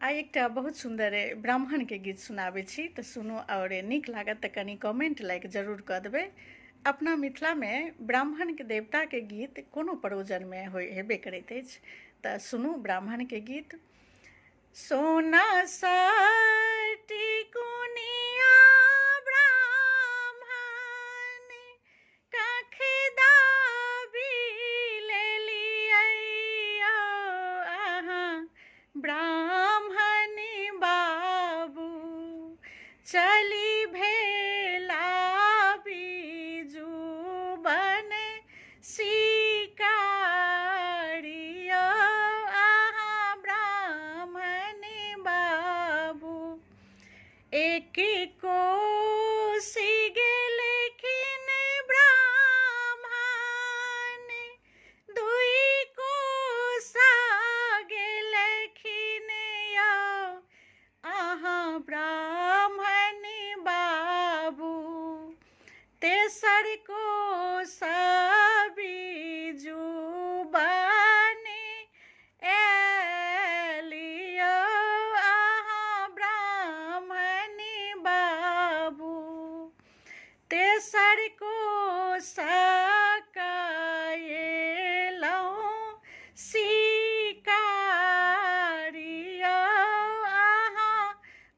आइ एकटा बहुत सुन्दर ब्राह्मण के गीत सुनाबै छी तऽ सुनू और नीक लागत तऽ कनि कमेंट लाइक जरूर कऽ देबै। अपना मिथिला में ब्राह्मण के देवता के गीत कोनो परोजन में हेबे करैत अछि। तऽ सुनू ब्राह्मण के गीत। सोना साटी कुनिया ब्राह्मण काखे दाबी लेलियै अहाँ ब्राह्मण बाबू चली भेला बीजू बन शिकारियो अहाँ ब्राह्मण बाबू एक कोसी गेलखिन ब्राह्मण दुई कोसा गेलखिन यौ अहाँ ब्राह्मण बाबू तेसर कोसा बीजू बने एलियो अहाँ ब्राह्मण बाबू तेसर कोसा कायलहुँ शिकारियो अहाँ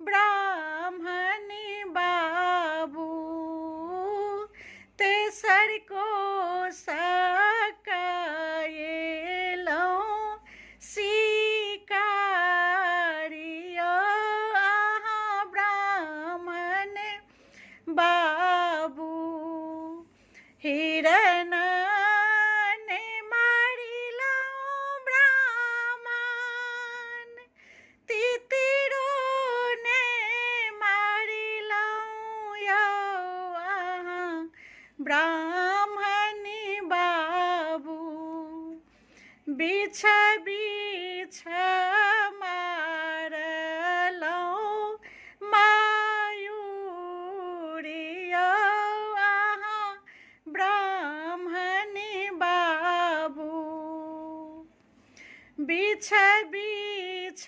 ब्राह्मण बाबू तेसर कोसा कायलहुँ शिकारियो अहाँ ब्राह्मण बाबू हिरण ने मारिलहुँ ब्राह्मण तितिरो ने मारिलहुँ यौ अहाँ ब्राह्मण बाबू बिछ बिछ मारलहुँ मायूरियो अहाँ ब्राह्मण बाबू बिछ बिछ